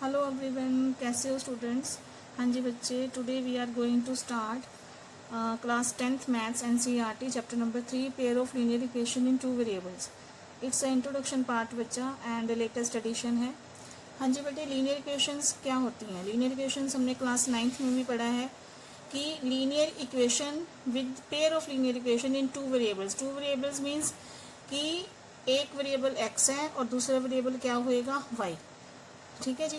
Hello everyone, कैसे हो students. हाँ जी बच्चे, today we are going to start class 10th maths NCERT chapter number 3 pair of linear equation in 2 variables. It's a introduction part बच्चा and latest edition है। हाँ जी बेटे, linear equations क्या होती हैं। लीनियर इक्वेशंस हमने क्लास 9th में भी पढ़ा है कि linear equation with pair of linear equation in 2 variables. 2 variables means कि एक वेरिएबल x है और दूसरा वेरिएबल क्या होएगा y। ठीक है जी।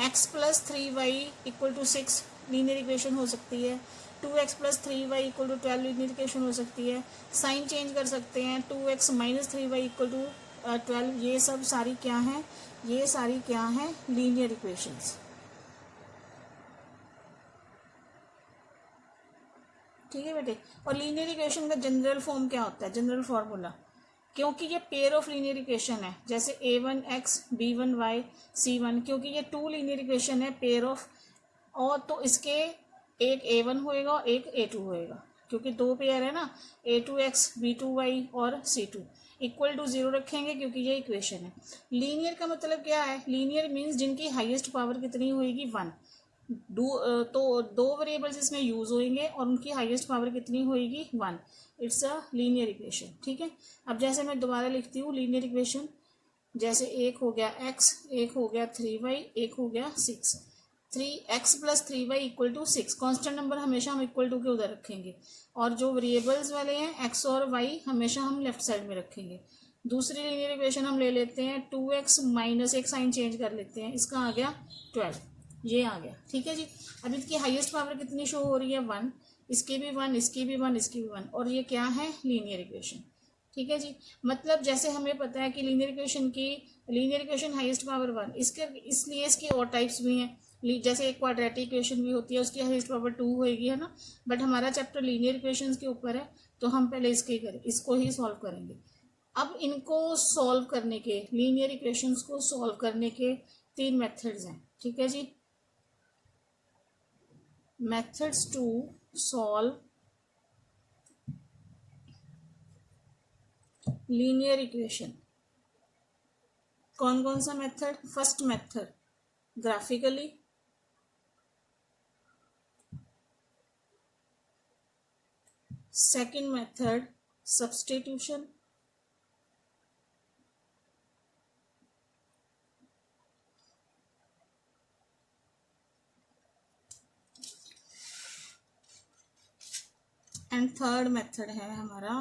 x plus 3y equal to 6 linear equation हो सकती है। 2x plus 3y equal to 12 linear equation हो सकती है। साइन चेंज कर सकते हैं। 2x minus 3y equal to 12। ये सब सारी क्या है, ये सारी क्या है, लीनियर इक्वेशंस। ठीक है बेटे। और लीनियर इक्वेशन का जनरल फॉर्म क्या होता है, जनरल फॉर्मूला, क्योंकि ये पेयर ऑफ लीनियर इक्वेशन है, जैसे a1x b1y c1, क्योंकि ये 2 लीनियर इक्वेशन है पेयर ऑफ, और तो इसके एक a1 होएगा और एक a2 होएगा, क्योंकि 2 पेयर है ना, a2x b2y और c2 इक्वल टू 0 रखेंगे क्योंकि ये इक्वेशन है। लीनियर का मतलब क्या है, लीनियर मीन्स जिनकी हाईएस्ट पावर कितनी होएगी 1। तो 2 वेरिएबल्स इसमें यूज होंगे और उनकी हाईएस्ट पावर कितनी होएगी 1। It's a linear equation. ठीक है। अब जैसे मैं दोबारा लिखती हूँ लीनियर इक्वेशन, जैसे एक हो गया x, एक हो गया 3y, एक हो गया 6। 3x plus 3y equal to 6। Constant number हमेशा हम इक्वल टू के उधर रखेंगे, और जो वेरिएबल्स वाले हैं x और y हमेशा हम लेफ्ट साइड में रखेंगे। दूसरी लीनियर इक्वेशन हम ले लेते हैं 2x माइनस, एक साइन चेंज कर लेते हैं, इसका आ गया 12, ये आ गया। ठीक है जी। अब इसकी हाईएस्ट पावर कितनी शो हो रही है 1, इसकी भी 1, इसकी भी 1, इसकी भी 1, और ये क्या है, लीनियर इक्वेशन। ठीक है जी। मतलब जैसे हमें पता है कि लीनियर इक्वेशन हाईएस्ट पावर 1, इसके इसलिए इसकी और टाइप्स भी हैं। जैसे एक क्वाड्रेटिक इक्वेशन भी होती है, उसकी हाईएस्ट पावर 2 होएगी, है ना। बट हमारा चैप्टर लीनियर इक्वेशंस के ऊपर है, तो हम पहले इसको ही सॉल्व करेंगे। अब इनको सॉल्व करने के, लीनियर इक्वेशंस को सॉल्व करने के 3 मेथड्स हैं। ठीक है जी। methods to solve linear equation। कौन कौन सा method, first method graphically, second method substitution, and third method है हमारा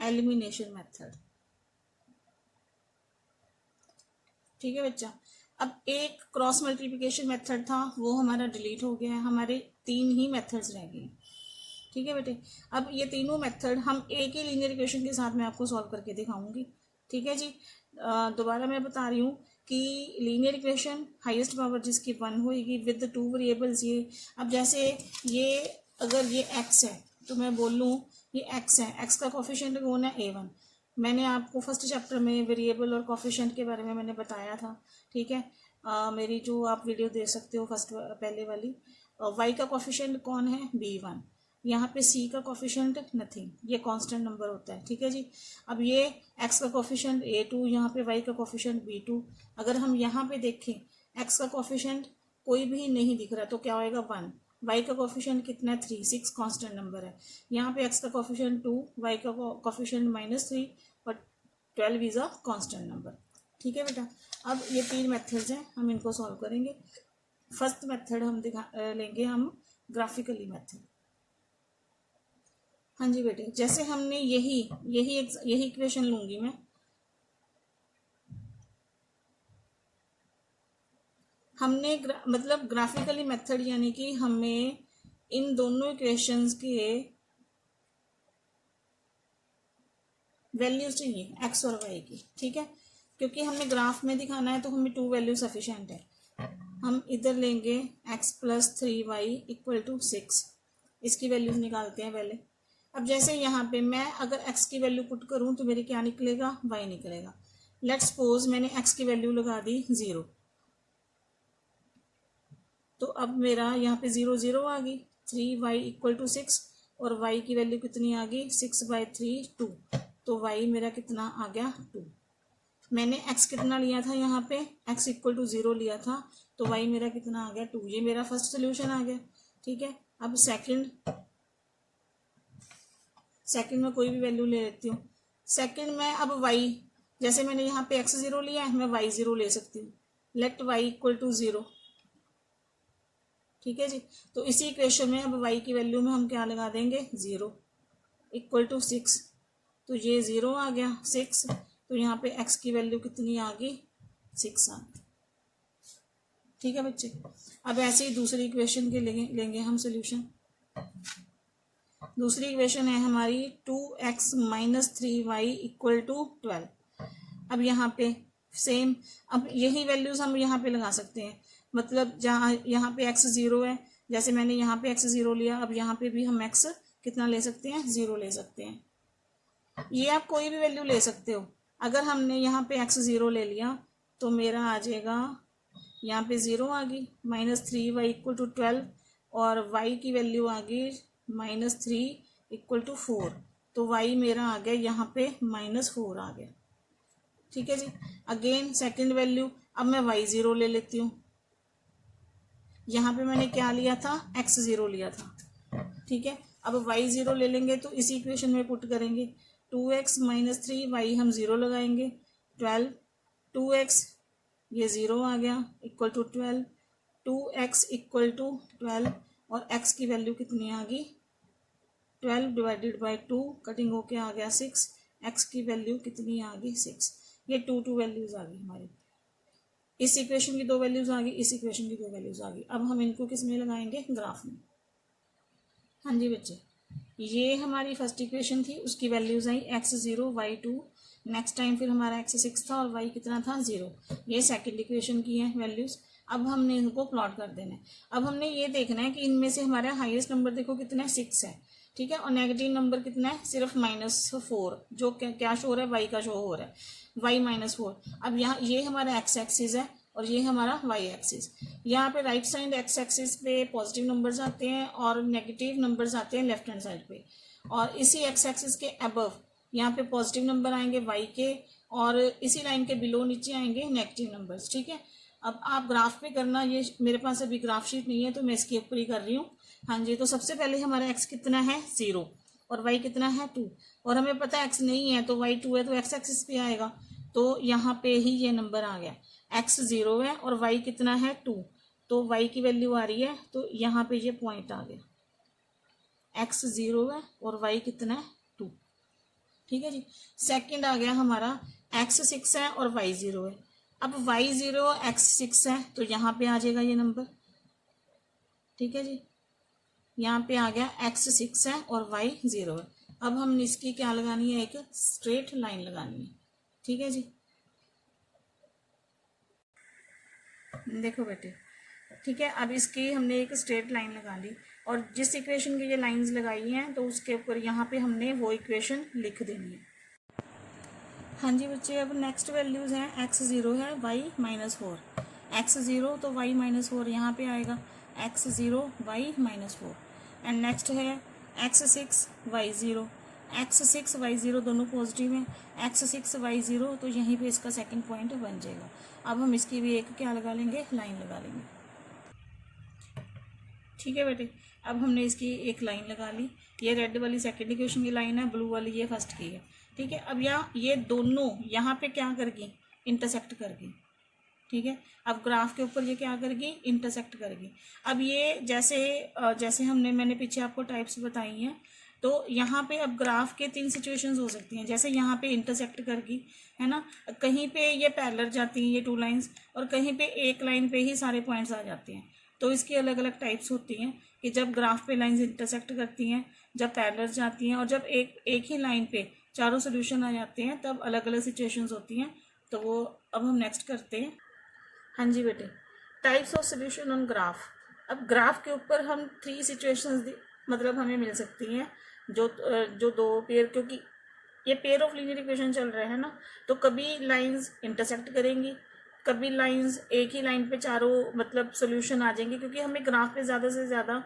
एलिमिनेशन मेथड। ठीक है बच्चा। अब एक क्रॉस मल्टीप्लिकेशन मेथड था, वो हमारा डिलीट हो गया है, हमारे 3 ही मेथड्स रह गए। ठीक है बेटे। अब ये तीनों मेथड हम एक ही लीनियर इक्वेशन के साथ में आपको सॉल्व करके दिखाऊंगी। ठीक है जी। दोबारा मैं बता रही हूँ कि लीनियर इक्वेशन हाईएस्ट पावर जिसकी 1 होगी विद 2 वेरिएबल्स। ये अब जैसे ये अगर ये x है तो मैं बोल लूँ ये x है, x का कोफिशिएंट कौन है, a1। मैंने आपको फर्स्ट चैप्टर में वेरिएबल और कोफिशिएंट के बारे में मैंने बताया था। ठीक है। मेरी जो आप वीडियो देख सकते हो फर्स्ट पहले वाली। y का कोफिशिएंट कौन है, b1। यहाँ पे c का कोफिशिएंट नथिंग, ये कांस्टेंट नंबर होता है। ठीक है जी। अब ये x का कोफिशिएंट a2, यहाँ पे y का कोफिशिएंट b2। अगर हम यहाँ पे देखें x का कोफिशिएंट कोई भी नहीं दिख रहा तो क्या होएगा 1। y का कोफिशिएंट कितना है 3, 6 कांस्टेंट नंबर है। यहाँ पे x का कोफिशिएंट 2, y का कोफिशिएंट -3 और 12 इज अ कांस्टेंट नंबर। ठीक है बेटा। अब ये 3 मेथड्स हैं, हम इनको सॉल्व करेंगे। फर्स्ट मेथड हम लेंगे हम ग्राफिकली मेथड। हाँ जी बेटे, जैसे हमने यही इक्वेशन लूंगी मैं, हमने मतलब ग्राफिकली मेथड यानी कि हमें इन दोनों इक्वेशंस के वैल्यूज चाहिए x और y की। ठीक है। क्योंकि हमने ग्राफ में दिखाना है तो हमें 2 वैल्यू सफिशिएंट है। हम इधर लेंगे x plus 3y equal to 6, इसकी वैल्यूज निकालते हैं पहले। अब जैसे यहाँ पे मैं अगर x की वैल्यू पुट करूँ तो मेरे क्या निकलेगा, y निकलेगा। लेट्स सपोज मैंने x की वैल्यू लगा दी 0, तो अब मेरा यहाँ पे 0 0 आ गई। 3y इक्वल टू 6 और y की वैल्यू कितनी आ गई, 6/3 2, तो y मेरा कितना आ गया 2। मैंने x कितना लिया था यहाँ पे, x इक्वल टू 0 लिया था, तो y मेरा कितना आ गया 2। ये मेरा फर्स्ट सोल्यूशन आ गया। ठीक है, अब सेकंड में कोई भी वैल्यू ले लेती हूँ। सेकंड में अब y, जैसे मैंने यहाँ पे x 0 लिया है, मैं y 0 ले सकती हूँ। Let y equal to 0। ठीक है जी, तो इसी इक्वेशन में अब y की वैल्यू में हम क्या लगा देंगे 0 इक्वल टू 6। तो ये 0 आ गया 6, तो यहाँ पे x की वैल्यू कितनी आ गई 6 आ गई। ठीक है बच्चे, अब ऐसे ही दूसरी इक्वेशन के लेंगे हम सोल्यूशन। दूसरी इक्वेशन है हमारी 2x minus 3y equal to 12। अब यहाँ पे सेम, अब यही वैल्यूज हम यहाँ पे लगा सकते हैं। मतलब जहाँ यहाँ पे x 0 है, जैसे मैंने यहाँ पे x 0 लिया, अब यहाँ पे भी हम x कितना ले सकते हैं 0 ले सकते हैं। ये आप कोई भी वैल्यू ले सकते हो। अगर हमने यहाँ पे x 0 ले लिया तो मेरा आ जाएगा, यहाँ पे 0 आ गई, माइनस 3y इक्वल टू 12, और y की वैल्यू आ गई माइनस 3 इक्वल टू 4, तो y मेरा आ गया यहाँ पे -4 आ गया। ठीक है जी, अगेन सेकंड वैल्यू, अब मैं y 0 ले लेती हूँ। यहाँ पे मैंने क्या लिया था x 0 लिया था। ठीक है, अब y 0 ले लेंगे तो इसी इक्वेशन में पुट करेंगे। 2x माइनस 3y हम 0 लगाएंगे, 12, 2x ये 0 आ गया equal to 12, 2x equal to 12, और x की वैल्यू कितनी आ गई 12 डिवाइडेड बाई 2, कटिंग होके आ गया 6, x की वैल्यू कितनी आ गई 6। ये 2 वैल्यूज आ गई हमारी। इस इक्वेशन की 2 वैल्यूज आ गई, इस इक्वेशन की 2 वैल्यूज आ गई। अब हम इनको किस में लगाएंगे ग्राफ में। हाँ जी बच्चे, ये हमारी फर्स्ट इक्वेशन थी, उसकी वैल्यूज आई x 0 y 2, नेक्स्ट टाइम फिर हमारा x 6 था और y कितना था 0। ये सेकंड इक्वेशन की है वैल्यूज। अब हमने इनको प्लॉट कर देना है। अब हमने ये देखना है कि इनमें से हमारा हाईएस्ट नंबर देखो कितना है 6 है। ठीक है, और नेगेटिव नंबर कितना है सिर्फ -4, जो क्या शो हो रहा है y का शो हो रहा है, y -4। अब यहाँ ये हमारा x एक्सिस है और ये हमारा y एक्सिस। यहाँ पे राइट साइड x एक्सिस पे पॉजिटिव नंबर्स आते हैं और नेगेटिव नंबर्स आते हैं लेफ्ट हैंड साइड पे, और इसी x एक्सिस के अबव यहाँ पे पॉजिटिव नंबर आएंगे y के, और इसी लाइन के बिलो नीचे आएंगे नेगेटिव नंबर्स। ठीक है, अब आप ग्राफ पे करना, ये मेरे पास अभी ग्राफ शीट नहीं है तो मैं इसके ऊपर ही कर रही हूँ। हाँ जी, तो सबसे पहले हमारा x कितना है 0 और y कितना है 2, और हमें पता है x नहीं है तो y 2 है तो x एक्सिस पे आएगा, तो यहाँ पे ही ये नंबर आ गया। x 0 है और y कितना है 2, तो y की वैल्यू आ रही है, तो यहाँ पे ये पॉइंट आ गया। x 0 है और y कितना है 2। ठीक है जी, सेकंड आ गया हमारा x 6 है और y 0 है। अब y 0 x 6 है तो यहाँ पे आ जाएगा ये नंबर। ठीक है जी, यहाँ पे आ गया x 6 है और y 0 है। अब हम इसकी क्या लगानी है, एक स्ट्रेट लाइन लगानी है। ठीक है जी, देखो बेटे, ठीक है, अब इसकी हमने एक स्ट्रेट लाइन लगा ली, और जिस इक्वेशन की ये लाइंस लगाई हैं तो उसके ऊपर यहाँ पे हमने वो इक्वेशन लिख देनी है। हाँ जी बच्चे, अब नेक्स्ट वैल्यूज हैं x 0 है y -4, x 0 तो y -4 यहाँ पे आएगा, x 0 y -4, एंड नेक्स्ट है x 6 y 0, x 6 y 0 दोनों पॉजिटिव हैं, x 6 y 0, तो यहीं पे इसका सेकंड पॉइंट बन जाएगा। अब हम इसकी भी एक क्या लगा लेंगे, लाइन लगा लेंगे। ठीक है बेटे, अब हमने इसकी एक लाइन लगा ली। ये रेड वाली सेकंड इक्वेशन की लाइन है, ब्लू वाली ये फर्स्ट की है। ठीक है, अब यहाँ ये दोनों यहाँ पे क्या करगी, इंटरसेक्ट करगी। ठीक है, अब ग्राफ के ऊपर ये क्या करेगी, इंटरसेक्ट करेगी। अब ये जैसे मैंने पीछे आपको टाइप्स बताई हैं, तो यहाँ पे अब ग्राफ के 3 सिचुएशंस हो सकती हैं। जैसे यहाँ पे इंटरसेक्ट करगी, है ना, कहीं पे ये पैरेलल जाती हैं ये 2 लाइंस, और कहीं पे एक लाइन पे ही सारे पॉइंट्स आ जाते हैं। तो इसकी अलग अलग टाइप्स होती हैं कि जब ग्राफ पे लाइंस इंटरसेक्ट करती हैं, जब पैरेलल जाती हैं, और जब एक ही लाइन पे चारों सोल्यूशन आ जाते हैं, तब अलग अलग सिचुएशंस होती हैं। तो वो अब हम नेक्स्ट करते हैं। हाँ जी बेटे, types of solution on graph. अब ग्राफ के ऊपर हम 3 सिचुएशंस मतलब हमें मिल सकती हैं, जो 2 पेयर, क्योंकि ये पेयर ऑफ लीनियर इक्वेशन चल रहे हैं ना, तो कभी लाइंस इंटरसेक्ट करेंगी, कभी लाइंस एक ही लाइन पे चारों मतलब सोल्यूशन आ जाएंगे, क्योंकि हमें ग्राफ पे ज़्यादा से ज़्यादा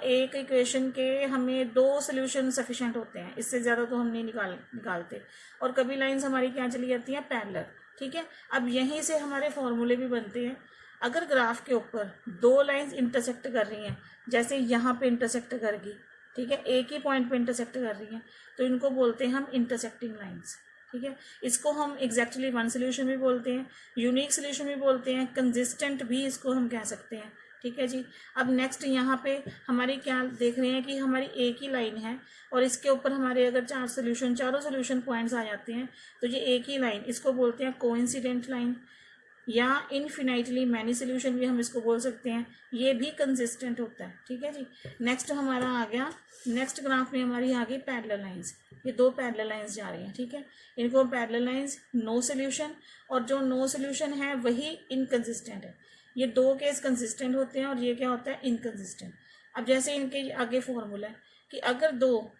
एक इक्वेशन के हमें 2 सोल्यूशन सफिशेंट होते हैं, इससे ज़्यादा तो हम नहीं निकालते। और कभी लाइंस हमारी क्या चली जाती हैं पैरेलल, ठीक है। अब यहीं से हमारे फॉर्मूले भी बनते हैं। अगर ग्राफ के ऊपर दो लाइंस इंटरसेक्ट कर रही हैं, जैसे यहाँ पे इंटरसेक्ट करेगी, ठीक है, एक ही पॉइंट पे इंटरसेक्ट कर रही हैं, तो इनको बोलते हैं हम इंटरसेक्टिंग लाइंस। ठीक है, इसको हम एग्जैक्टली वन सोल्यूशन भी बोलते हैं, यूनिक सोल्यूशन भी बोलते हैं, कंसिस्टेंट भी इसको हम कह सकते हैं। ठीक है जी। अब नेक्स्ट यहाँ पे हमारी क्या देख रहे हैं कि हमारी एक ही लाइन है और इसके ऊपर हमारे अगर चारों सोल्यूशन पॉइंट्स आ जाते हैं, तो ये एक ही लाइन, इसको बोलते हैं कोइंसिडेंट लाइन, या इनफिनाइटली मैनी सोल्यूशन भी हम इसको बोल सकते हैं। ये भी कंसिस्टेंट होता है। ठीक है जी। नेक्स्ट हमारा आ गया, नेक्स्ट ग्राफ में हमारी आ गई पैरेलल लाइंस। ये दो पैरेलल लाइंस जा रही हैं। ठीक है, इनको पैरेलल लाइंस नो सोल्यूशन, और जो नो सोल्यूशन है वही इनकंसिस्टेंट है। ये दो केस कंसिस्टेंट होते हैं और ये क्या होता है, इनकंसिस्टेंट। अब जैसे इनके आगे फॉर्मूला है कि अगर दो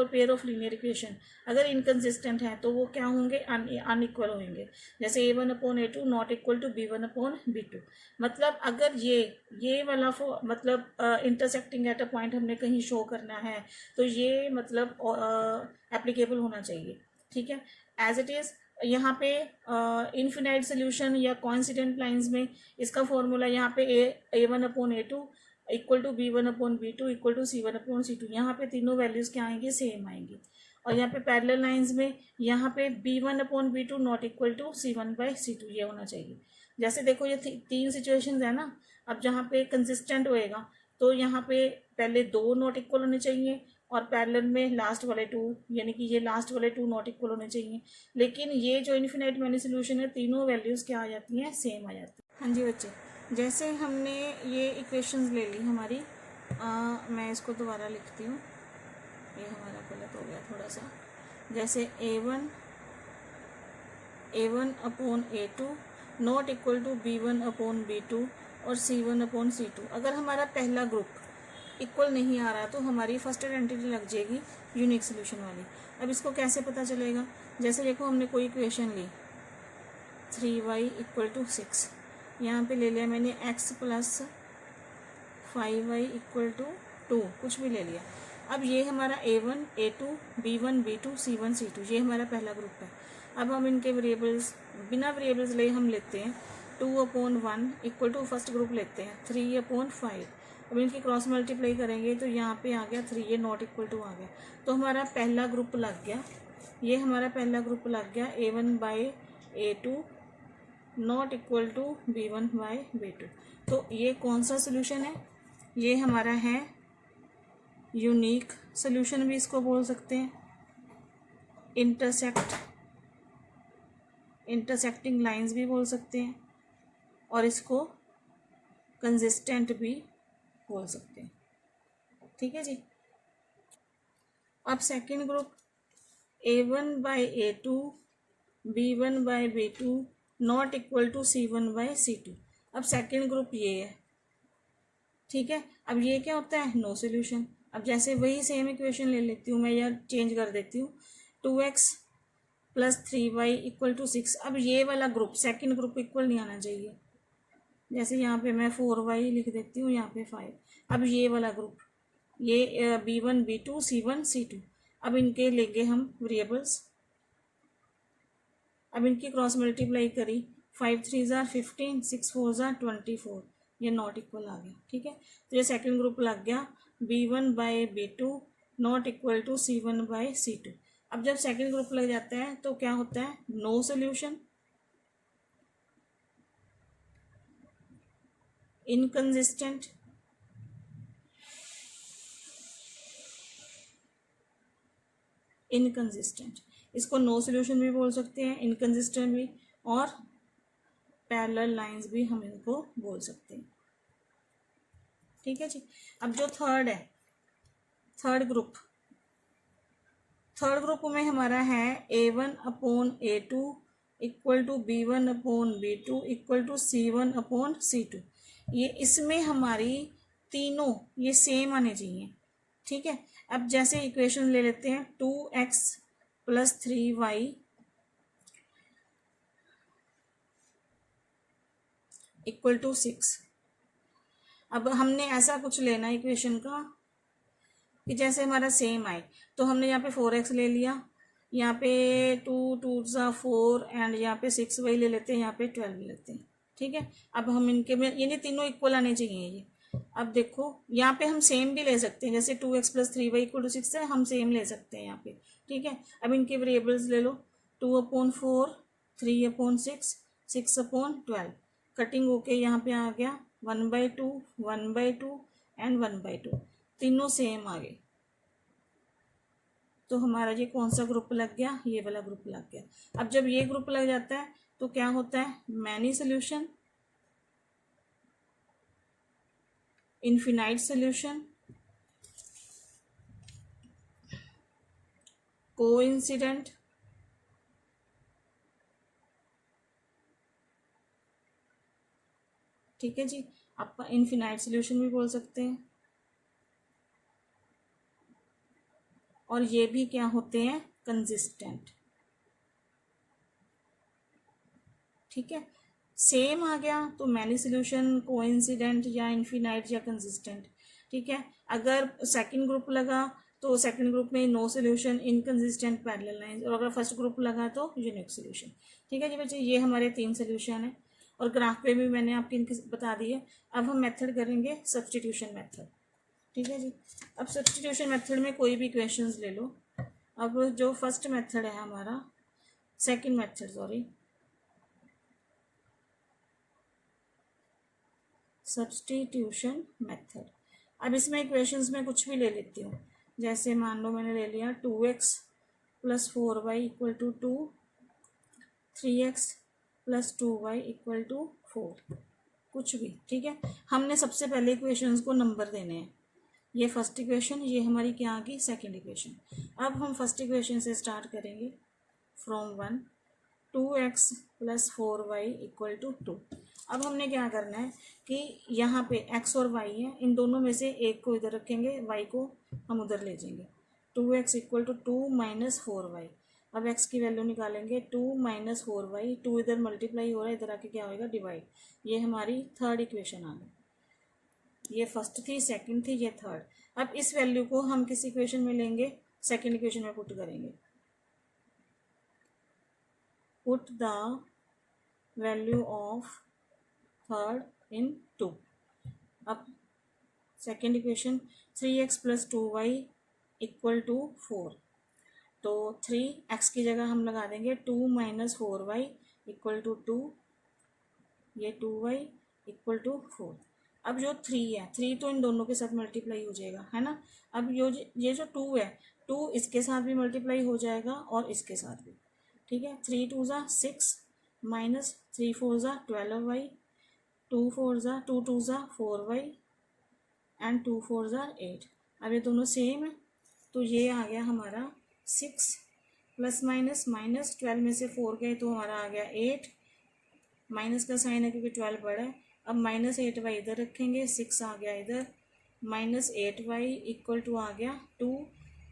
पेयर ऑफ लीनियर इक्वेशन अगर इनकंसिस्टेंट है तो वो क्या होंगे, अनइक्वल होंगे। जैसे A1/A2 not equal to B1/B2। मतलब अगर ये वाला मतलब इंटरसेक्टिंग एट अ पॉइंट हमने कहीं शो करना है तो ये मतलब एप्लीकेबल होना चाहिए। ठीक है, एज इट इज़ यहाँ पे इनफिनाइट सोल्यूशन या कोइंसिडेंट लाइंस में इसका फॉर्मूला यहाँ पे A1/A2 equal to B1/B2 equal to C1/C2। यहाँ पे तीनों वैल्यूज़ क्या आएंगी, सेम आएंगी। और यहाँ पे पैरेलल लाइंस में यहाँ पे B1/B2 not equal to C1/C2 ये होना चाहिए। जैसे देखो ये तीन सिचुएशंस है ना। अब जहाँ पे कंसिस्टेंट होएगा तो यहाँ पे पहले दो नॉट इक्वल होने चाहिए और पैरेलल में लास्ट वाले टू, यानी कि ये लास्ट वाले टू नॉट इक्वल होने चाहिए। लेकिन ये जो इन्फिनाइट मैनी सोल्यूशन है, तीनों वैल्यूज़ क्या आ जाती हैं, सेम आ जाती हैं। हाँ जी बच्चे, जैसे हमने ये इक्वेशंस ले ली हमारी, मैं इसको दोबारा लिखती हूँ, ये हमारा गलत हो गया थोड़ा सा। जैसे A1/A2 not equal to B1/B2 और C1/C2। अगर हमारा पहला ग्रुप इक्वल नहीं आ रहा तो हमारी फर्स्ट आइडेंटिटी लग जाएगी यूनिक सोल्यूशन वाली। अब इसको कैसे पता चलेगा, जैसे देखो हमने कोई इक्वेशन ली 3y = 6, यहाँ पे ले लिया मैंने x + 5y = 2, कुछ भी ले लिया। अब ये हमारा A1, A2, B1, B2, C1, C2 ये हमारा पहला ग्रुप है। अब हम इनके वेरिएबल्स बिना वेरिएबल्स ले हम लेते हैं 2/1 इक्वल टू फर्स्ट ग्रुप लेते हैं 3/5। अब इनकी क्रॉस मल्टीप्लाई करेंगे तो यहाँ पे आ गया 3, ये नॉट इक्वल टू आ गया। तो हमारा पहला ग्रुप लग गया, ये हमारा पहला ग्रुप लग गया A1/A2 not equal to B1/B2। तो ये कौन सा सोल्यूशन है, ये हमारा है यूनिक सोल्यूशन भी इसको बोल सकते हैं, इंटरसेक्टिंग लाइंस भी बोल सकते हैं, और इसको कंसिस्टेंट भी बोल सकते हैं। ठीक है जी। अब second group A1/A2 B1/B2 not equal to C1/C2। अब सेकंड ग्रुप ये है। ठीक है, अब ये क्या होता है, नो सोल्यूशन। अब जैसे वही सेम इक्वेशन ले लेती हूँ मैं, या चेंज कर देती हूँ 2x + 3y = 6। अब ये वाला ग्रुप सेकंड ग्रुप इक्वल नहीं आना चाहिए। जैसे यहाँ पे मैं 4y लिख देती हूँ, यहाँ पे 5। अब ये वाला ग्रुप, ये B1, B2, C1, C2। अब इनके लेंगे हम वेरिएबल्स। अब इनकी क्रॉस मल्टीप्लाई करी, 5 3 = 15, 6 4 = 24, ये नॉट इक्वल आ गया। ठीक है, तो ये सेकंड ग्रुप लग गया B1/B2 not equal to C1/C2। अब जब सेकंड ग्रुप लग जाता है तो क्या होता है, नो सोल्यूशन, इनकंसिस्टेंट, इसको नो सोल्यूशन भी बोल सकते हैं, इनकंसिस्टेंट भी, और पैरेलल लाइंस भी हम इनको बोल सकते हैं। ठीक है जी। अब जो थर्ड है, थर्ड ग्रुप में हमारा है A1/A2 equal to B1/B2 equal to C1/C2। ये इसमें हमारी तीनों ये सेम आने चाहिए। ठीक है, अब जैसे इक्वेशन ले लेते हैं 2x + 3y = 6। अब हमने ऐसा कुछ लेना इक्वेशन का कि जैसे हमारा सेम आए, तो हमने यहाँ पे 4x ले लिया, यहाँ पे 2 2 4 एंड यहाँ पे 6y ले लेते हैं, यहाँ पे 12 ले लेते हैं। ठीक है, अब हम इनके में ये तीनों इक्वल आने चाहिए ये। अब देखो यहाँ पे हम सेम भी ले सकते हैं, जैसे 2x + 3y = 6 है, हम सेम ले सकते हैं यहाँ पे। ठीक है, अब इनके वेरिएबल्स ले लो, 2/4, 3/6, 6/12। कटिंग होके यहाँ पे आ गया 1/2, 1/2 एंड 1/2, तीनों सेम आ गए। तो हमारा ये कौन सा ग्रुप लग गया? ये वाला ग्रुप लग गया। अब जब ये ग्रुप लग जाता है तो क्या होता है? Many solution, infinite solution, coincident, ठीक है जी, आप इनफिनाइट सोल्यूशन भी बोल सकते हैं। और ये भी क्या होते हैं? कंसिस्टेंट। ठीक है, सेम आ गया तो मैनी सोल्यूशन, कोइंसिडेंट या इनफिनाइट या कंसिस्टेंट। ठीक है, अगर सेकंड ग्रुप लगा तो सेकंड ग्रुप में no solution, inconsistent, parallel lines, और अगर फर्स्ट ग्रुप लगा तो यूनिक सोल्यूशन। ठीक है जी बच्चे, ये हमारे 3 सोल्यूशन है और ग्राफ पे भी मैंने आपके इनके बता दिए। अब हम मेथड करेंगे सब्सटीट्यूशन मेथड। ठीक है जी, अब सब्सटीट्यूशन मेथड में कोई भी इक्वेशंस ले लो। अब जो फर्स्ट मेथड है हमारा, second method sorry, substitution method. अब इसमें इक्वेशंस में कुछ भी ले लेती हूँ, जैसे मान लो मैंने ले लिया 2x + 4y = 2, 3x + 2y = 4, कुछ भी। ठीक है, हमने सबसे पहले इक्वेशंस को नंबर देने हैं। ये फर्स्ट इक्वेशन, ये हमारी क्या आ गई? Second equation. अब हम फर्स्ट इक्वेशन से स्टार्ट करेंगे फ्रॉम 1, 2x + 4y = 2। अब हमने क्या करना है कि यहाँ पे x और y है, इन दोनों में से एक को इधर रखेंगे, y को हम उधर ले जाएंगे। 2x = 2 - 4y। अब x की वैल्यू निकालेंगे, 2 - 4y, 2 इधर मल्टीप्लाई हो रहा है, इधर आके क्या होएगा? डिवाइड। ये हमारी थर्ड इक्वेशन आ गई। ये फर्स्ट थी, सेकंड थी, ये थर्ड। अब इस वैल्यू को हम किस इक्वेशन में लेंगे? सेकंड इक्वेशन में पुट करेंगे। Put the value of third in 2। अब सेकेंड इक्वेशन, 3x + 2y = 4। तो 3x की जगह हम लगा देंगे 2 - 4y = 2, ये 2y = 4। अब जो 3 है, 3 तो इन दोनों के साथ मल्टीप्लाई हो जाएगा, है ना। अब ये जो 2 है, 2 इसके साथ भी मल्टीप्लाई हो जाएगा और इसके साथ भी। ठीक है, 3 2 = 6 - 3 4 = 12y, 2 4 = 2 2 = 4y एंड 2 4 = 8। अब ये दोनों सेम है, तो ये आ गया हमारा 6 + -12 में से 4 गए तो हमारा आ गया 8, माइनस का साइन है क्योंकि 12 बड़ा है। अब -8y इधर रखेंगे, 6 आ गया इधर, -8y = आ गया 2।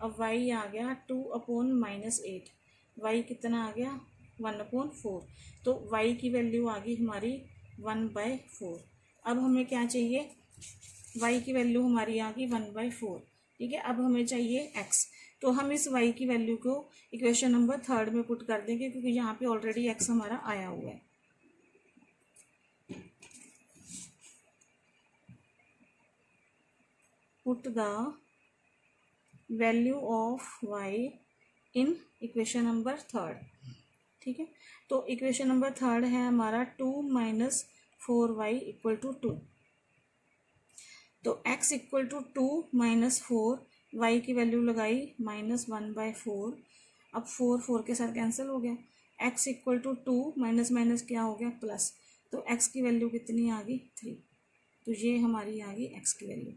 अब y आ गया 2/-8, y कितना आ गया? 1/4। तो y की वैल्यू आ गई हमारी 1/4। अब हमें क्या चाहिए? y की वैल्यू हमारी आ गई 1/4। ठीक है, अब हमें चाहिए x। तो हम इस y की वैल्यू को इक्वेशन नंबर थर्ड में पुट कर देंगे, क्योंकि यहाँ पे ऑलरेडी x हमारा आया हुआ है। Put the value of y in equation number third. ठीक है, तो इक्वेशन नंबर थर्ड है हमारा 2 - 4y = 2। तो x = 2 - 4, y की वैल्यू लगाई -1/4। अब 4 4 के साथ कैंसिल हो गया। x = 2 माइनस क्या हो गया? प्लस। तो x की वैल्यू कितनी आ गई? 3। तो ये हमारी आ गई x की वैल्यू।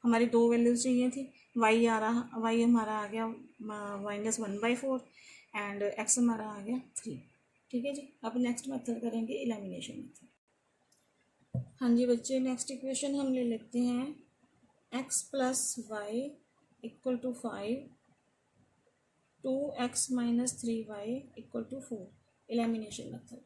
हमारी 2 वैल्यू चाहिए थी, y हमारा आ गया -1/4 एंड x हमारा आ गया 3। ठीक है जी, अब नेक्स्ट मेथड करेंगे एलिमिनेशन मेथड। हाँ जी बच्चे, नेक्स्ट इक्वेशन हम ले लेते हैं x + y = 5, 2x - 3y = 4, elimination method.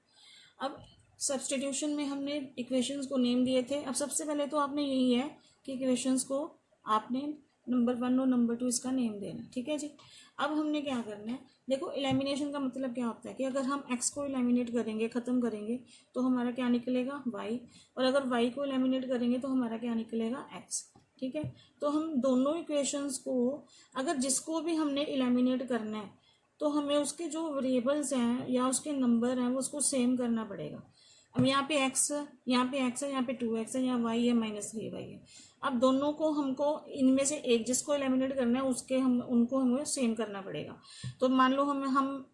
अब सब्सटीट्यूशन में हमने इक्वेशंस को नेम दिए थे। अब सबसे पहले तो आपने यही है कि इक्वेशंस को आपने नंबर 1 और नंबर 2 इसका नेम देना। ठीक है जी, अब हमने क्या करना है देखो एलिमिनेशन का मतलब क्या होता है कि अगर हम x को एलिमिनेट करेंगे, ख़त्म करेंगे, तो हमारा क्या निकलेगा y, और अगर y को एलिमिनेट करेंगे तो हमारा क्या निकलेगा x। ठीक है, तो हम दोनों इक्वेशंस को, अगर जिसको भी हमने एलिमिनेट करना है तो हमें उसके जो वेरिएबल्स हैं या उसके नंबर हैं वो उसको सेम करना पड़ेगा। अब यहाँ पे x, यहाँ पे x है, यहाँ पे 2x है, यहाँ y है -3y है। अब दोनों को हमको इनमें से एक जिसको एलिमिनेट करना है उसके हम उनको हमें सेम करना पड़ेगा। तो मान लो हम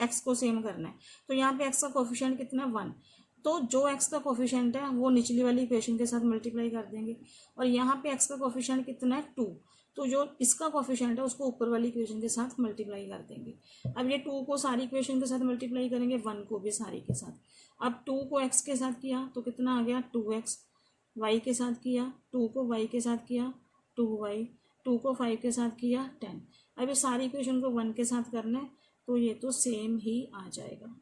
x को सेम करना है, तो यहाँ पे x का कोफिशिएंट कितना है 1, तो जो x का कोफिशिएंट है वो निचली वाली इक्वेशन के साथ मल्टीप्लाई कर देंगे, और यहाँ पे x का कोफिशिएंट कितना है 2, तो जो इसका कोफिशिएंट है उसको ऊपर वाली इक्वेशन के साथ मल्टीप्लाई कर देंगे। अब ये 2 को सारी इक्वेशन के साथ मल्टीप्लाई करेंगे, 1 को भी सारी के साथ। अब 2 को x के साथ किया तो कितना आ गया 2x, y के साथ किया, 2 को y के साथ किया 2y, 2 को 5 के साथ किया 10। अब ये सारी इक्वेशन को 1 के साथ करना है तो ये तो सेम ही आ जाएगा।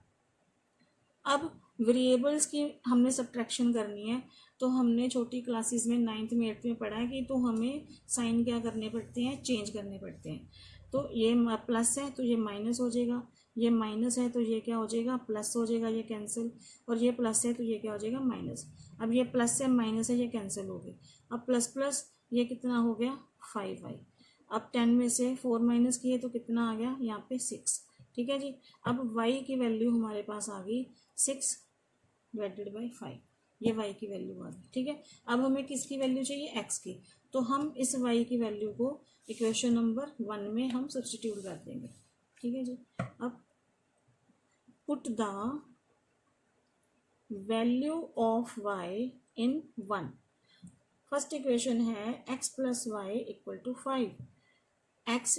अब वेरिएबल्स की हमने सब्ट्रैक्शन करनी है, तो हमने छोटी क्लासेस में 9th में 8th में पढ़ा है कि तो हमें साइन क्या करने पड़ते हैं, चेंज करने पड़ते हैं। तो ये प्लस है तो ये माइनस हो जाएगा, ये माइनस है तो ये क्या हो जाएगा प्लस हो जाएगा, ये कैंसिल, और ये प्लस है तो ये क्या हो जाएगा माइनस। अब ये प्लस है माइनस है ये कैंसिल हो गए, अब प्लस प्लस ये कितना हो गया 5y। अब 10 में से 4 माइनस किए तो कितना आ गया यहाँ पे 6। ठीक है जी, अब y की वैल्यू हमारे पास आ गई 6 डिवाइडेड बाई 5, ये y की वैल्यू आ गई। ठीक है, अब हमें किसकी वैल्यू चाहिए x की, तो हम इस y की वैल्यू को इक्वेशन नंबर 1 में हम सब्स्टिट्यूट कर देंगे। ठीक है जी, अब put the value of y in 1। First equation है x plus y equal to 5, x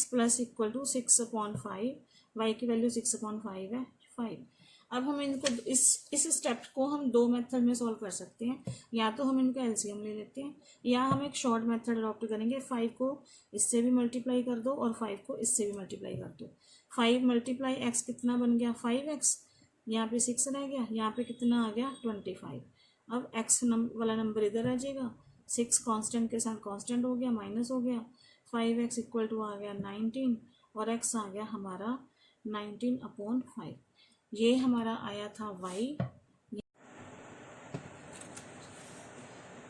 plus equal to 6/5, y की वैल्यू 6/5 है 5। अब हम इनको इस स्टेप को हम दो मेथड में सॉल्व कर सकते हैं, या तो हम इनका एलसीएम ले लेते हैं या हम एक शॉर्ट मेथड अडॉप्ट करेंगे। 5 को इससे भी मल्टीप्लाई कर दो और 5 को इससे भी मल्टीप्लाई कर दो। 5 मल्टीप्लाई एक्स कितना बन गया 5x, यहाँ पे 6 रह गया, यहाँ पे कितना आ गया 25। अब x वाला नंबर इधर आ जाएगा, 6 कांस्टेंट के साथ कांस्टेंट हो गया, माइनस हो गया, 5x इक्वल टू आ गया 19 और x आ गया हमारा 19/5। ये हमारा आया था y,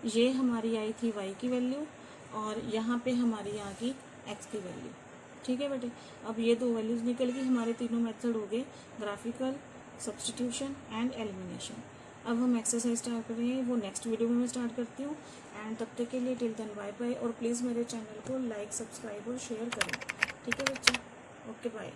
ये हमारी आई थी y की वैल्यू, और यहाँ पे हमारी आ गई x की वैल्यू। ठीक है बेटे, अब ये दो वैल्यूज निकल गई, हमारे तीनों मेथड हो गए ग्राफिकल, सब्स्टिट्यूशन एंड एलिमिनेशन। अब हम एक्सरसाइज स्टार्ट करेंगे, वो नेक्स्ट वीडियो में मैं स्टार्ट करती हूँ। एंड तब तक के लिए टिल देन बाय बाय, और प्लीज़ मेरे चैनल को लाइक, सब्सक्राइब और शेयर करें। ठीक है बच्चे, ओके बाय।